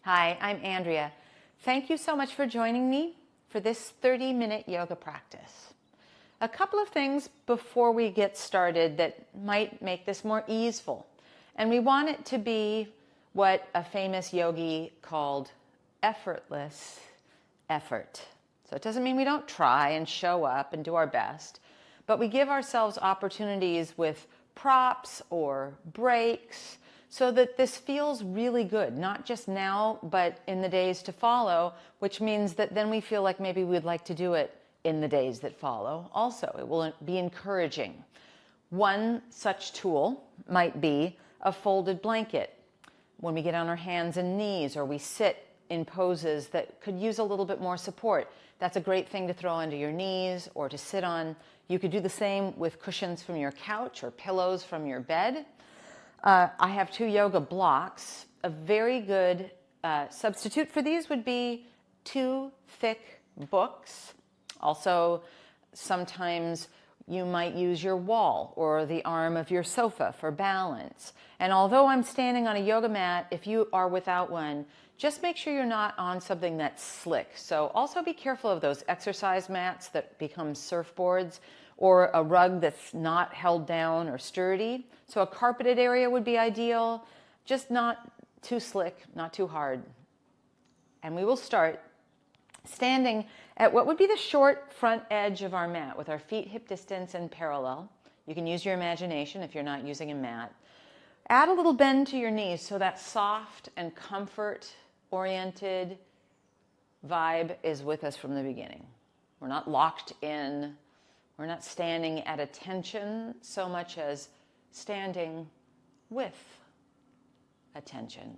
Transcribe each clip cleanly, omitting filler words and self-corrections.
Hi, I'm Andrea. Thank you so much for joining me for this 30-minute yoga practice. A couple of things before we get started that might make this more easeful. And we want it to be what a famous yogi called effortless effort. So it doesn't mean we don't try and show up and do our best, but we give ourselves opportunities with props or breaks so that this feels really good, not just now, but in the days to follow, which means that then we feel like maybe we'd like to do it in the days that follow. Also, it will be encouraging. One such tool might be a folded blanket. When we get on our hands and knees or we sit in poses that could use a little bit more support, that's a great thing to throw under your knees or to sit on. You could do the same with cushions from your couch or pillows from your bed. I have 2 yoga blocks. A very good substitute for these would be 2 thick books. Also, sometimes you might use your wall or the arm of your sofa for balance. And although I'm standing on a yoga mat, if you are without one, just make sure you're not on something that's slick. So also be careful of those exercise mats that become surfboards, or a rug that's not held down or sturdy. So a carpeted area would be ideal, just not too slick, not too hard. And we will start standing at what would be the short front edge of our mat with our feet hip distance and parallel. You can use your imagination if you're not using a mat. Add a little bend to your knees so that soft and comfort-oriented vibe is with us from the beginning. We're not locked in. We're not standing at attention so much as standing with attention.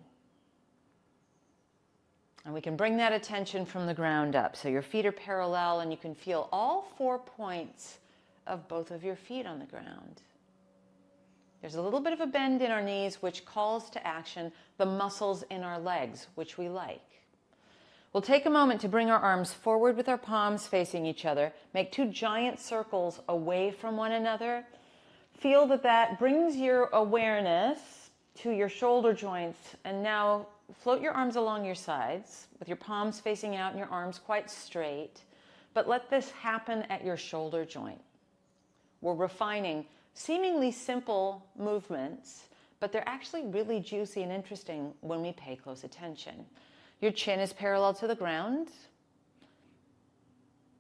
And we can bring that attention from the ground up. So your feet are parallel and you can feel all 4 points of both of your feet on the ground. There's a little bit of a bend in our knees, which calls to action the muscles in our legs, which we like. We'll take a moment to bring our arms forward with our palms facing each other. Make 2 giant circles away from one another. Feel that brings your awareness to your shoulder joints. And now float your arms along your sides with your palms facing out and your arms quite straight. But let this happen at your shoulder joint. We're refining seemingly simple movements, but they're actually really juicy and interesting when we pay close attention. Your chin is parallel to the ground.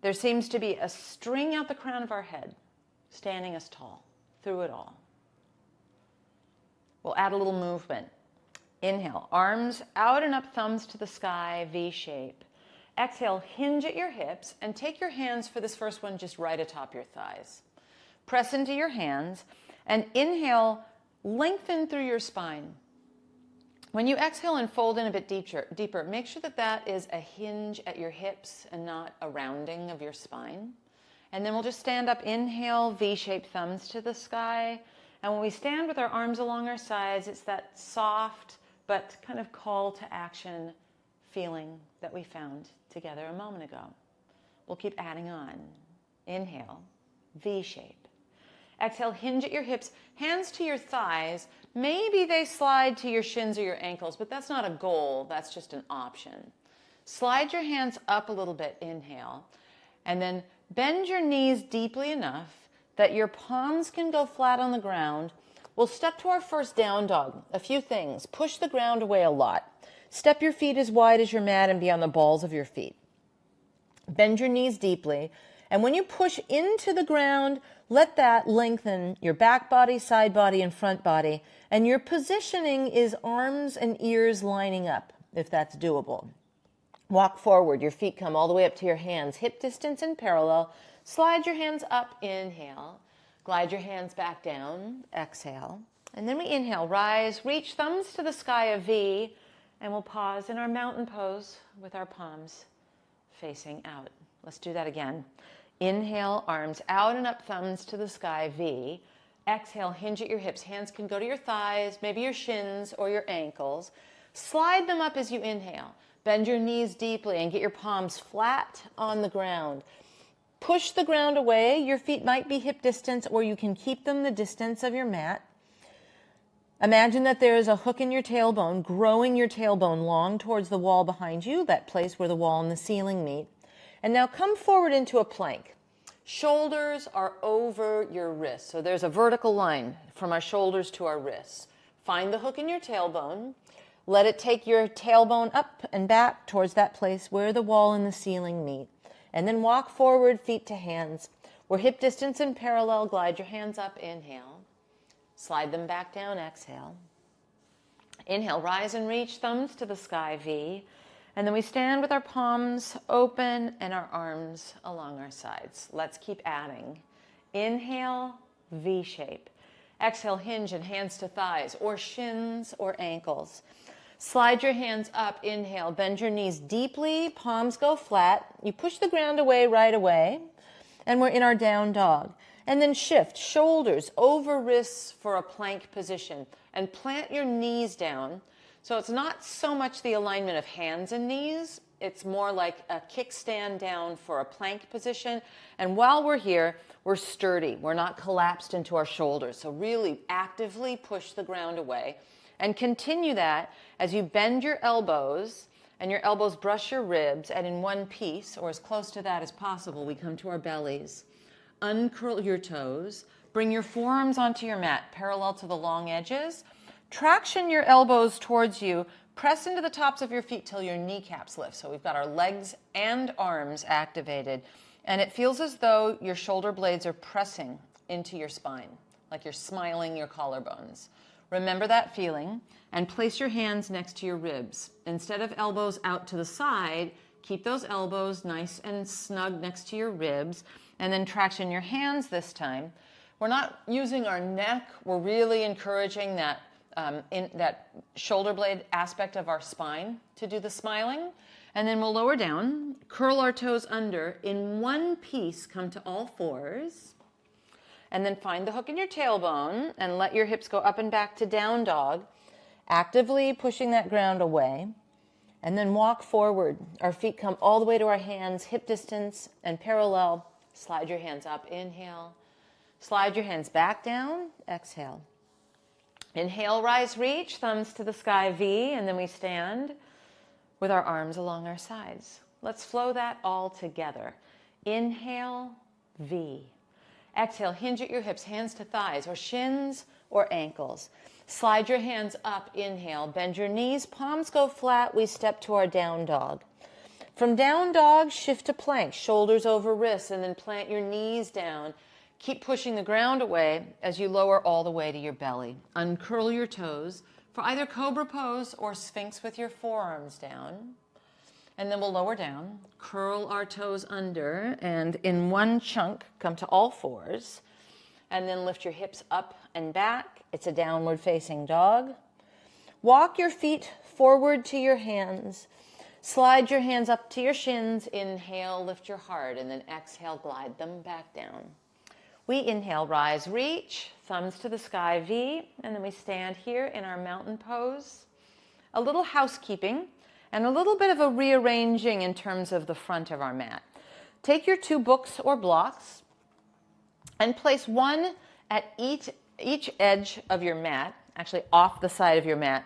There seems to be a string out the crown of our head, standing us tall through it all. We'll add a little movement. Inhale, arms out and up, thumbs to the sky, V shape. Exhale, hinge at your hips and take your hands for this first one just right atop your thighs. Press into your hands and inhale, lengthen through your spine. When you exhale and fold in a bit deeper, make sure that is a hinge at your hips and not a rounding of your spine. And then we'll just stand up, inhale, V-shaped thumbs to the sky. And when we stand with our arms along our sides, it's that soft but kind of call to action feeling that we found together a moment ago. We'll keep adding on. Inhale, V-shape. Exhale, hinge at your hips, hands to your thighs. Maybe they slide to your shins or your ankles, but that's not a goal. That's just an option. Slide your hands up a little bit, inhale, and then bend your knees deeply enough that your palms can go flat on the ground. We'll step to our first down dog. A few things. Push the ground away a lot. Step your feet as wide as your mat and be on the balls of your feet. Bend your knees deeply. And when you push into the ground, let that lengthen your back body, side body, and front body. And your positioning is arms and ears lining up, if that's doable. Walk forward. Your feet come all the way up to your hands, hip distance and parallel. Slide your hands up, inhale. Glide your hands back down, exhale. And then we inhale, rise, reach thumbs to the sky, a V, and we'll pause in our mountain pose with our palms facing out. Let's do that again. Inhale, arms out and up, thumbs to the sky, V. Exhale, hinge at your hips. Hands can go to your thighs, maybe your shins or your ankles. Slide them up as you inhale. Bend your knees deeply and get your palms flat on the ground. Push the ground away. Your feet might be hip distance or you can keep them the distance of your mat. Imagine that there is a hook in your tailbone, growing your tailbone long towards the wall behind you, that place where the wall and the ceiling meet. And now come forward into a plank. Shoulders are over your wrists. So there's a vertical line from our shoulders to our wrists. Find the hook in your tailbone. Let it take your tailbone up and back towards that place where the wall and the ceiling meet. And then walk forward, feet to hands. We're hip distance and parallel. Glide your hands up. Inhale. Slide them back down. Exhale. Inhale. Rise and reach. Thumbs to the sky. V. And then we stand with our palms open and our arms along our sides. Let's keep adding. Inhale. V shape. Exhale. Hinge and hands to thighs or shins or ankles. Slide your hands up. Inhale. Bend your knees deeply. Palms go flat. You push the ground away right away. And we're in our down dog. And then shift. Shoulders over wrists for a plank position. And plant your knees down. So it's not so much the alignment of hands and knees. It's more like a kickstand down for a plank position. And while we're here, we're sturdy. We're not collapsed into our shoulders. So really actively push the ground away. And continue that as you bend your elbows and your elbows brush your ribs, and in one piece, or as close to that as possible, we come to our bellies. Uncurl your toes. Bring your forearms onto your mat, parallel to the long edges. Traction your elbows towards you. Press into the tops of your feet till your kneecaps lift. So we've got our legs and arms activated. And it feels as though your shoulder blades are pressing into your spine, like you're smiling your collarbones. Remember that feeling and place your hands next to your ribs. Instead of elbows out to the side, keep those elbows nice and snug next to your ribs, and then traction your hands this time. We're not using our neck. We're really encouraging that in that shoulder blade aspect of our spine to do the smiling. And then we'll lower down, curl our toes under. In one piece, come to all fours. And then find the hook in your tailbone and let your hips go up and back to down dog, actively pushing that ground away. And then walk forward. Our feet come all the way to our hands, hip distance and parallel. Slide your hands up. Inhale. Slide your hands back down. Exhale. Inhale, rise, reach, thumbs to the sky, V, and then we stand with our arms along our sides. Let's flow that all together. Inhale, V. Exhale, hinge at your hips, hands to thighs or shins or ankles. Slide your hands up. Inhale, bend your knees, palms go flat. We step to our down dog. From down dog, shift to plank, shoulders over wrists, and then plant your knees down. Keep pushing the ground away as you lower all the way to your belly. Uncurl your toes for either cobra pose or sphinx with your forearms down. And then we'll lower down, curl our toes under, and in one chunk, come to all fours. And then lift your hips up and back. It's a downward facing dog. Walk your feet forward to your hands. Slide your hands up to your shins. Inhale, lift your heart, and then exhale, glide them back down. We inhale, rise, reach, thumbs to the sky, V, and then we stand here in our mountain pose. A little housekeeping and a little bit of a rearranging in terms of the front of our mat. Take your two books or blocks and place one at each edge of your mat, actually off the side of your mat.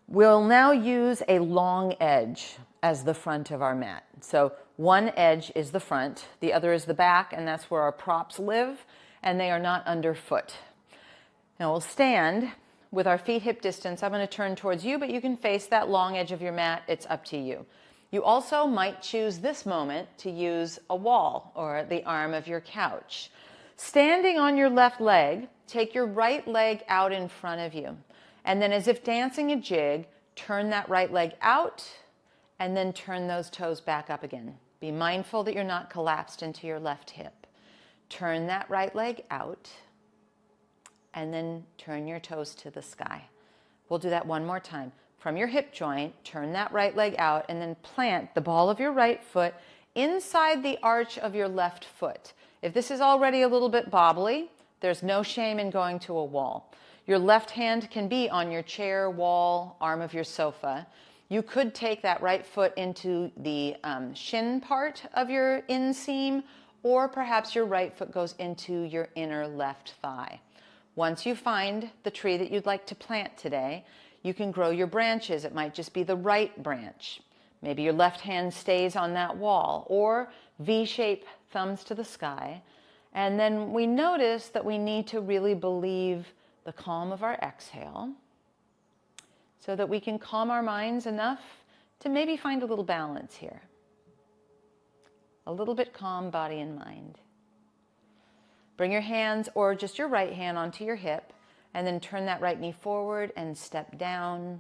We'll now use a long edge as the front of our mat. So one edge is the front, the other is the back, and that's where our props live, and they are not underfoot. Now we'll stand with our feet hip distance. I'm going to turn towards you, but you can face that long edge of your mat. It's up to you. You also might choose this moment to use a wall or the arm of your couch. Standing on your left leg, take your right leg out in front of you. And then as if dancing a jig, turn that right leg out and then turn those toes back up again. Be mindful that you're not collapsed into your left hip. Turn that right leg out and then turn your toes to the sky. We'll do that one more time. From your hip joint, turn that right leg out and then plant the ball of your right foot inside the arch of your left foot. If this is already a little bit bobbly, there's no shame in going to a wall. Your left hand can be on your chair, wall, arm of your sofa. You could take that right foot into the shin part of your inseam, or perhaps your right foot goes into your inner left thigh. Once you find the tree that you'd like to plant today, you can grow your branches. It might just be the right branch. Maybe your left hand stays on that wall, or V-shape, thumbs to the sky. And then we notice that we need to really believe the calm of our exhale so that we can calm our minds enough to maybe find a little balance here. A little bit calm body and mind. Bring your hands or just your right hand onto your hip and then turn that right knee forward and step down.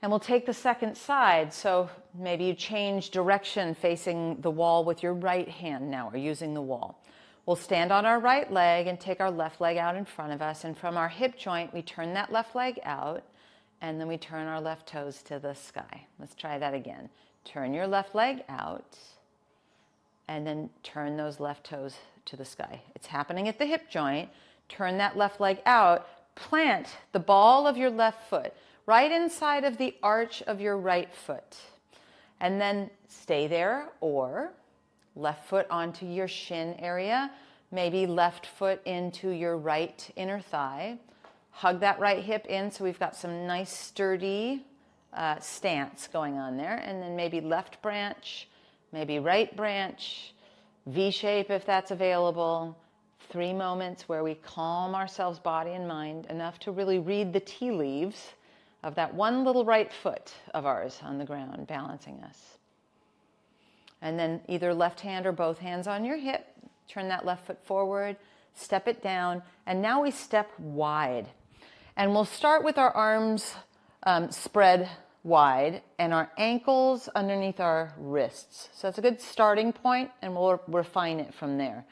And we'll take the second side. So maybe you change direction facing the wall with your right hand now, or using the wall. We'll stand on our right leg and take our left leg out in front of us. And from our hip joint, we turn that left leg out, and then we turn our left toes to the sky. Let's try that again. Turn your left leg out, and then turn those left toes to the sky. It's happening at the hip joint. Turn that left leg out. Plant the ball of your left foot right inside of the arch of your right foot. And then stay there, or left foot onto your shin area, maybe left foot into your right inner thigh. Hug that right hip in so we've got some nice sturdy stance going on there. And then maybe left branch, maybe right branch, V-shape if that's available. 3 moments where we calm ourselves, body and mind, enough to really read the tea leaves of that one little right foot of ours on the ground, balancing us. And then either left hand or both hands on your hip, turn that left foot forward, step it down, and now we step wide. And we'll start with our arms spread wide and our ankles underneath our wrists. So that's a good starting point, and we'll refine it from there.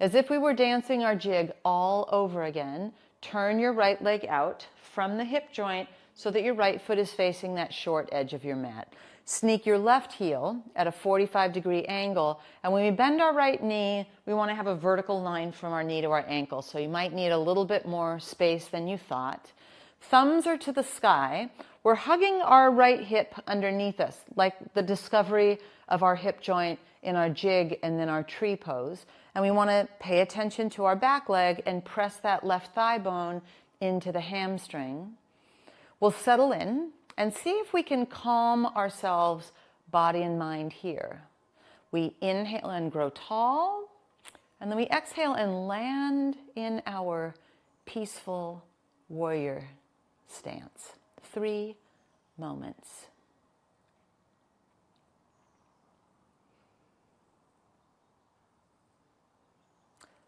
As if we were dancing our jig all over again, turn your right leg out from the hip joint so that your right foot is facing that short edge of your mat. Sneak your left heel at a 45-degree angle, and when we bend our right knee, we want to have a vertical line from our knee to our ankle, so you might need a little bit more space than you thought. Thumbs are to the sky. We're hugging our right hip underneath us, like the discovery of our hip joint in our jig and then our tree pose. And we want to pay attention to our back leg and press that left thigh bone into the hamstring. We'll settle in and see if we can calm ourselves, body and mind here. We inhale and grow tall, and then we exhale and land in our peaceful warrior stance. 3 moments.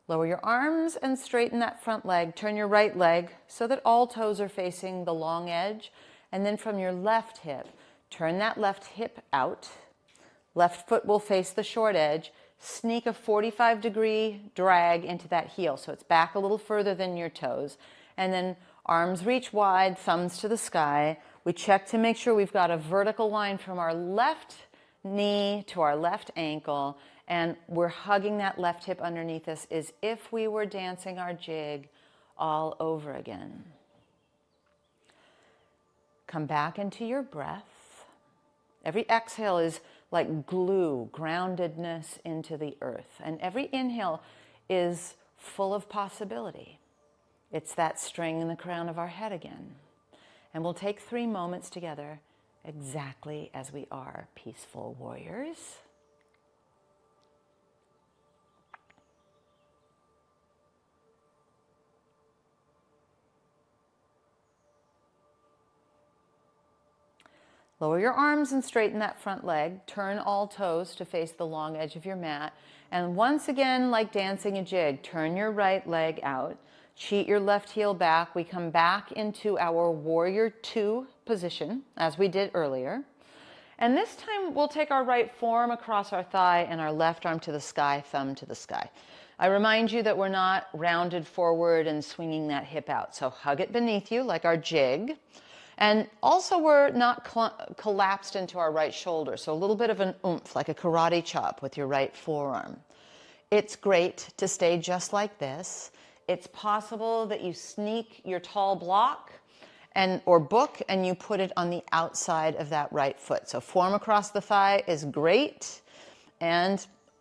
Lower your arms and straighten that front leg. Turn your right leg so that all toes are facing the long edge. And then from your left hip, turn that left hip out. Left foot will face the short edge. Sneak a 45-degree drag into that heel so it's back a little further than your toes. And then arms reach wide, thumbs to the sky. We check to make sure we've got a vertical line from our left knee to our left ankle. And we're hugging that left hip underneath us as if we were dancing our jig all over again. Come back into your breath. Every exhale is like glue, groundedness into the earth. And every inhale is full of possibility. It's that string in the crown of our head again. And we'll take 3 moments together exactly as we are, peaceful warriors. Lower your arms and straighten that front leg. Turn all toes to face the long edge of your mat. And once again, like dancing a jig, turn your right leg out. Cheat your left heel back. We come back into our warrior 2 position, as we did earlier. And this time, we'll take our right forearm across our thigh and our left arm to the sky, thumb to the sky. I remind you that we're not rounded forward and swinging that hip out. So hug it beneath you like our jig. And also we're not collapsed into our right shoulder, so a little bit of an oomph, like a karate chop with your right forearm. It's great to stay just like this. It's possible that you sneak your tall block or book and you put it on the outside of that right foot. So forearm across the thigh is great.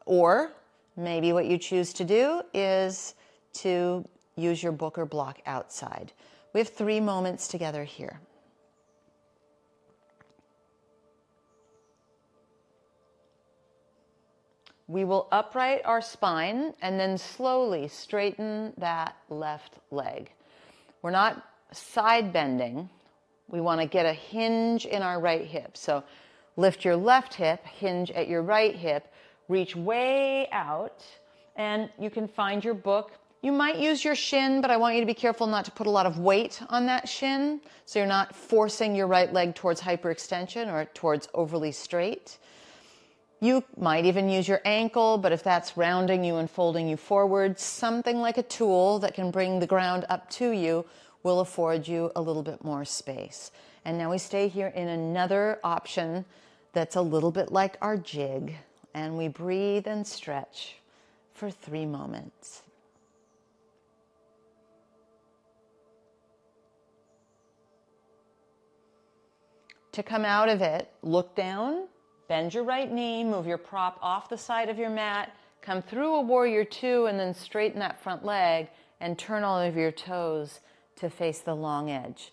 Or maybe what you choose to do is to use your book or block outside. We have 3 moments together here. We will upright our spine and then slowly straighten that left leg. We're not side bending. We want to get a hinge in our right hip. So lift your left hip, hinge at your right hip, reach way out, and you can find your book. You might use your shin, but I want you to be careful not to put a lot of weight on that shin, so you're not forcing your right leg towards hyperextension or towards overly straight. You might even use your ankle, but if that's rounding you and folding you forward, something like a tool that can bring the ground up to you will afford you a little bit more space. And now we stay here in another option that's a little bit like our jig, and we breathe and stretch for 3 moments. To come out of it, look down, bend your right knee, move your prop off the side of your mat, come through a warrior 2, and then straighten that front leg and turn all of your toes to face the long edge.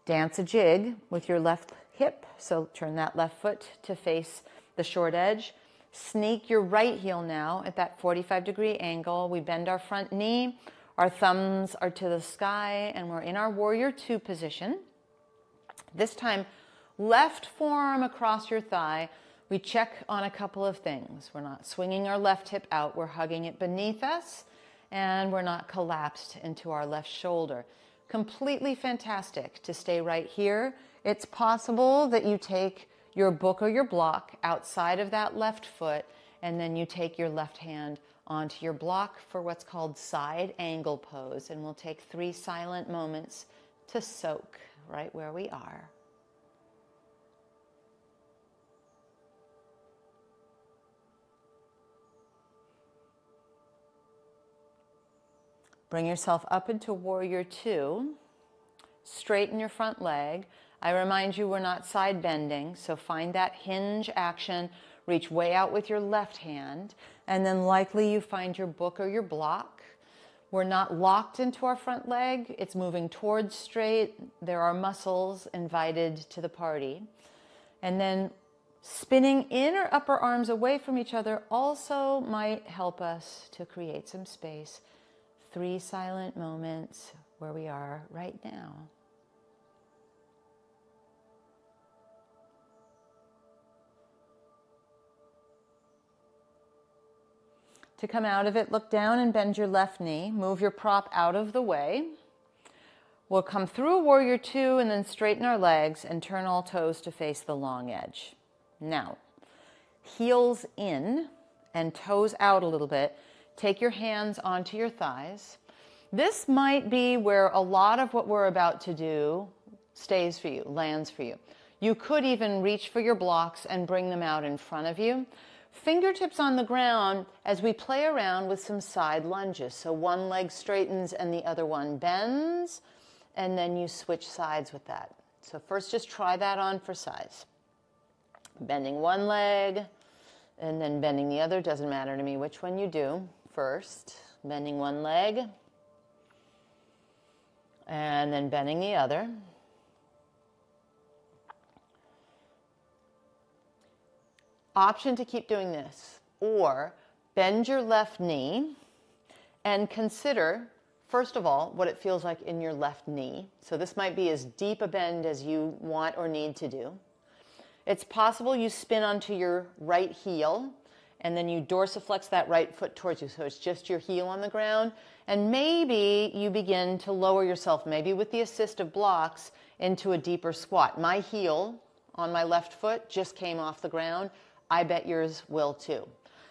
Dance a jig with your left hip, so turn that left foot to face the short edge. Sneak your right heel now at that 45-degree angle. We bend our front knee, our thumbs are to the sky, and we're in our warrior 2 position. This time, left forearm across your thigh. We check on a couple of things. We're not swinging our left hip out, we're hugging it beneath us, and we're not collapsed into our left shoulder. Completely fantastic to stay right here. It's possible that you take your book or your block outside of that left foot, and then you take your left hand onto your block for what's called side angle pose, and we'll take 3 silent moments to soak right where we are. Bring yourself up into warrior 2. Straighten your front leg. I remind you we're not side bending, so find that hinge action. Reach way out with your left hand, and then likely you find your book or your block. We're not locked into our front leg. It's moving towards straight. There are muscles invited to the party. And then spinning inner upper arms away from each other also might help us to create some space. 3 silent moments where we are right now. To come out of it, look down and bend your left knee. Move your prop out of the way. We'll come through a warrior 2 and then straighten our legs and turn all toes to face the long edge. Now, heels in and toes out a little bit. Take your hands onto your thighs. This might be where a lot of what we're about to do stays for you, lands for you. You could even reach for your blocks and bring them out in front of you. Fingertips on the ground as we play around with some side lunges. So one leg straightens and the other one bends, and then you switch sides with that. So first just try that on for size. Bending one leg and then bending the other. Doesn't matter to me which one you do first. Bending one leg and then bending the other. Option to keep doing this, or bend your left knee and consider, first of all, what it feels like in your left knee. So this might be as deep a bend as you want or need to do. It's possible you spin onto your right heel and then you dorsiflex that right foot towards you, so it's just your heel on the ground. And maybe you begin to lower yourself, maybe with the assist of blocks, into a deeper squat. My heel on my left foot just came off the ground. I bet yours will too.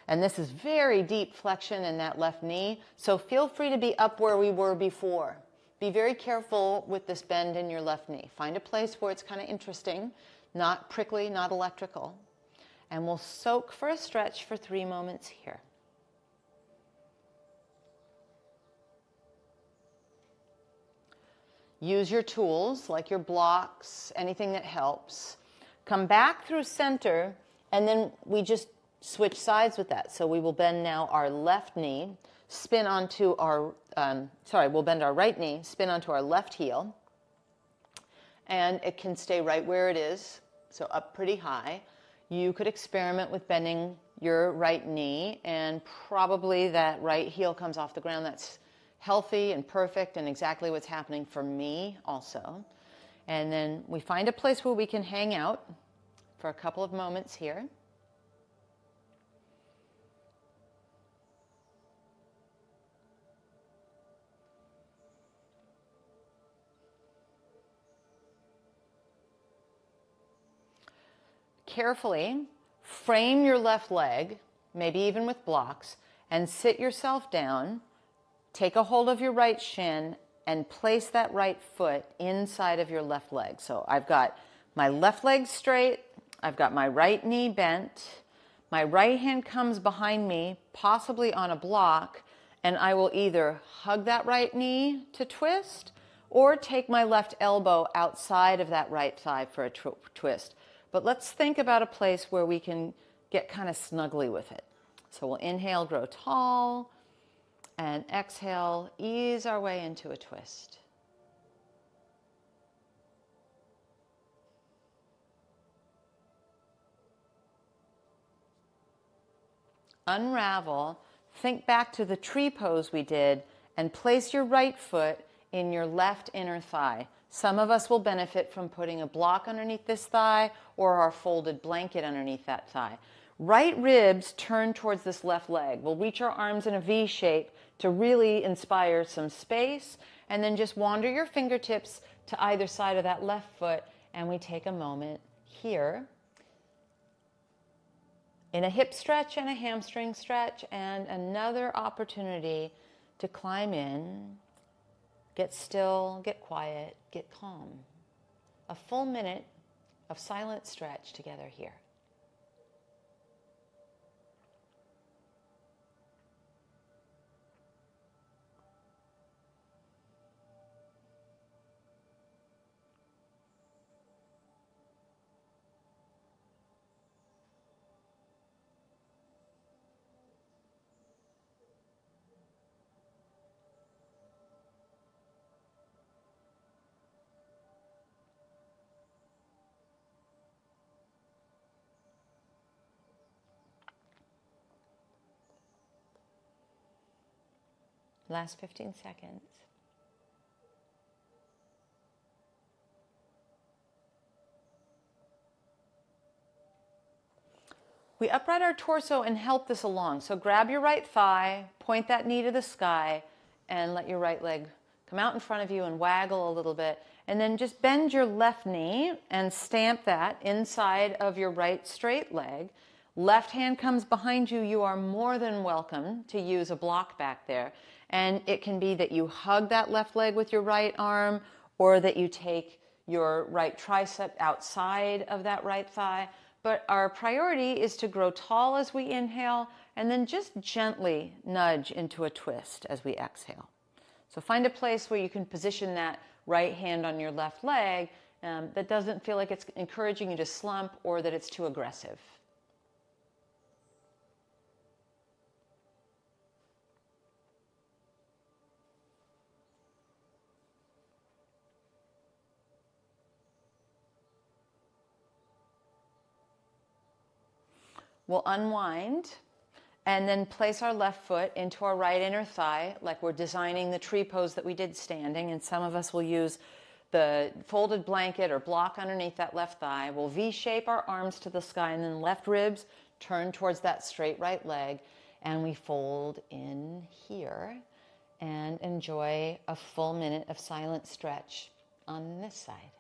And this is very deep flexion in that left knee, so feel free to be up where we were before. Be very careful with this bend in your left knee. Find a place where it's kind of interesting, not prickly, not electrical. And we'll soak for a stretch for 3 moments here. Use your tools, like your blocks, anything that helps. Come back through center, and then we just switch sides with that. So we will bend now our left knee, spin onto our we'll bend our right knee, spin onto our left heel, and it can stay right where it is, so up pretty high. You could experiment with bending your right knee, and probably that right heel comes off the ground. That's healthy and perfect and exactly what's happening for me also. And then we find a place where we can hang out for a couple of moments here. Carefully frame your left leg, maybe even with blocks, and sit yourself down. Take a hold of your right shin and place that right foot inside of your left leg. So I've got my left leg straight, I've got my right knee bent, my right hand comes behind me, possibly on a block, and I will either hug that right knee to twist or take my left elbow outside of that right thigh for a twist. But let's think about a place where we can get kind of snuggly with it. So we'll inhale, grow tall, and exhale, ease our way into a twist. Unravel, think back to the tree pose we did, and place your right foot in your left inner thigh. Some of us will benefit from putting a block underneath this thigh or our folded blanket underneath that thigh. Right ribs turn towards this left leg. We'll reach our arms in a V shape to really inspire some space, and then just wander your fingertips to either side of that left foot, and we take a moment here in a hip stretch and a hamstring stretch, and another opportunity to climb in, get still, get quiet, get calm. A full minute of silent stretch together here. Last 15 seconds. We upright our torso and help this along. So grab your right thigh, point that knee to the sky, and let your right leg come out in front of you and waggle a little bit. And then just bend your left knee and stamp that inside of your right straight leg. Left hand comes behind you. You are more than welcome to use a block back there. And it can be that you hug that left leg with your right arm, or that you take your right tricep outside of that right thigh. But our priority is to grow tall as we inhale, and then just gently nudge into a twist as we exhale. So find a place where you can position that right hand on your left leg that doesn't feel like it's encouraging you to slump or that it's too aggressive. We'll unwind and then place our left foot into our right inner thigh, like we're designing the tree pose that we did standing. And some of us will use the folded blanket or block underneath that left thigh. We'll V-shape our arms to the sky, and then left ribs turn towards that straight right leg. And we fold in here and enjoy a full minute of silent stretch on this side.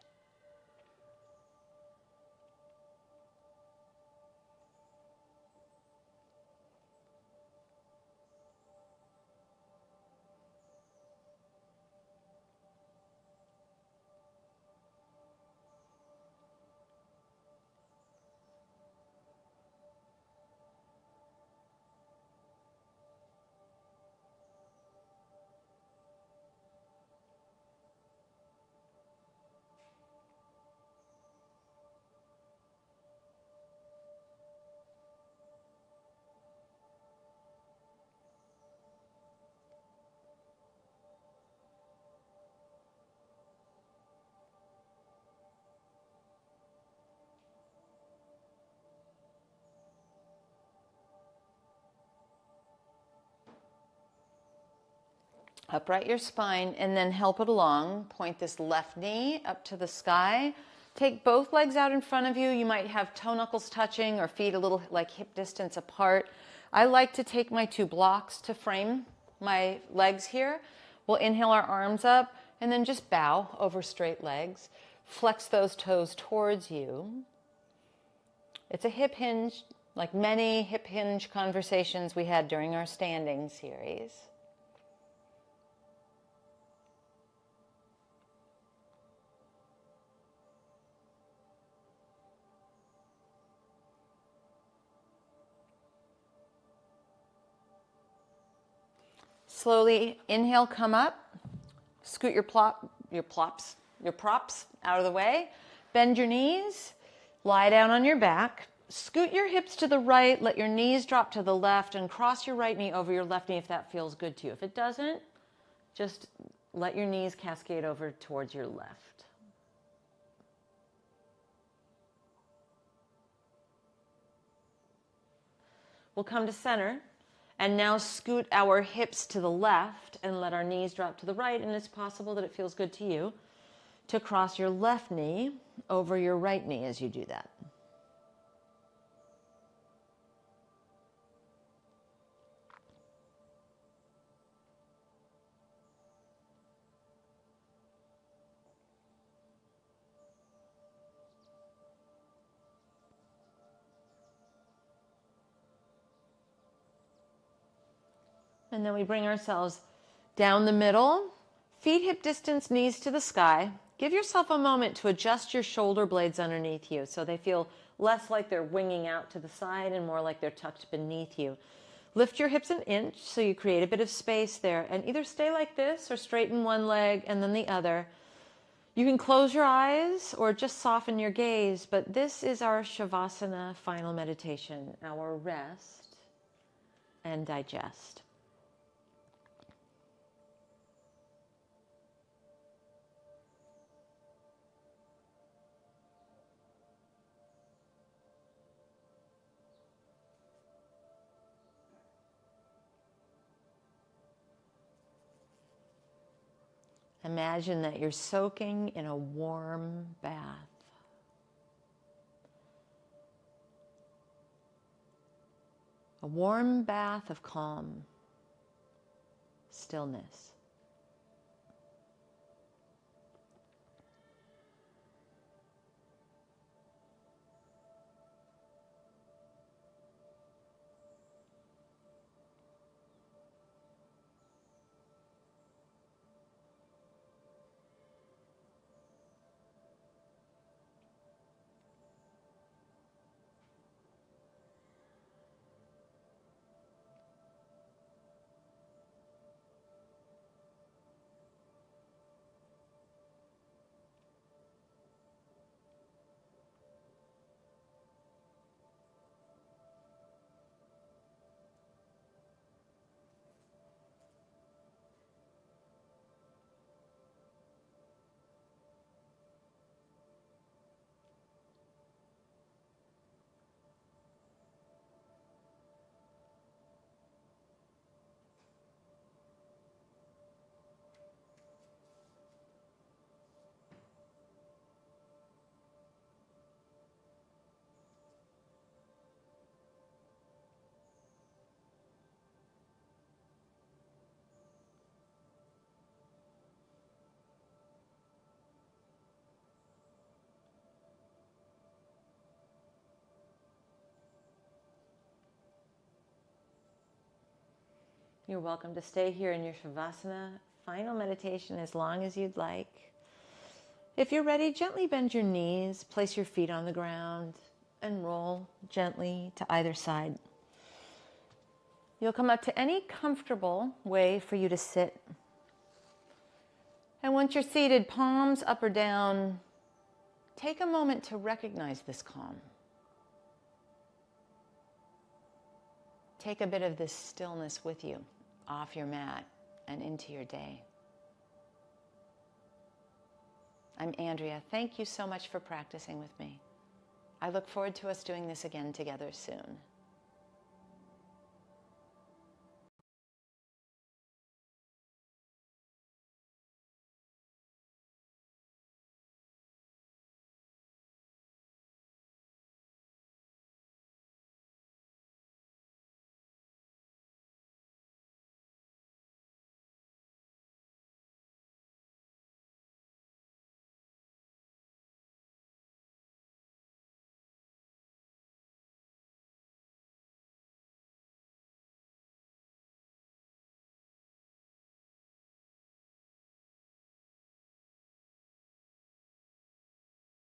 Upright your spine and then help it along. Point this left knee up to the sky. Take both legs out in front of you. You might have toe knuckles touching or feet a little like hip distance apart. I like to take my 2 blocks to frame my legs here. We'll inhale our arms up and then just bow over straight legs. Flex those toes towards you. It's a hip hinge, like many hip hinge conversations we had during our standing series. Slowly inhale, come up, scoot your props out of the way, bend your knees, lie down on your back, scoot your hips to the right, let your knees drop to the left, and cross your right knee over your left knee if that feels good to you. If it doesn't, just let your knees cascade over towards your left. We'll come to center. And now scoot our hips to the left and let our knees drop to the right. And it's possible that it feels good to you to cross your left knee over your right knee as you do that. And then we bring ourselves down the middle, feet hip distance, knees to the sky. Give yourself a moment to adjust your shoulder blades underneath you so they feel less like they're winging out to the side and more like they're tucked beneath you. Lift your hips an inch so you create a bit of space there, and either stay like this or straighten one leg and then the other. You can close your eyes or just soften your gaze, but this is our Shavasana final meditation, our rest and digest. Imagine that you're soaking in a warm bath. A warm bath of calm, stillness. You're welcome to stay here in your Shavasana final meditation as long as you'd like. If you're ready, gently bend your knees, place your feet on the ground, and roll gently to either side. You'll come up to any comfortable way for you to sit. And once you're seated, palms up or down, take a moment to recognize this calm. Take a bit of this stillness with you off your mat and into your day. I'm Andrea. Thank you so much for practicing with me. I look forward to us doing this again together soon.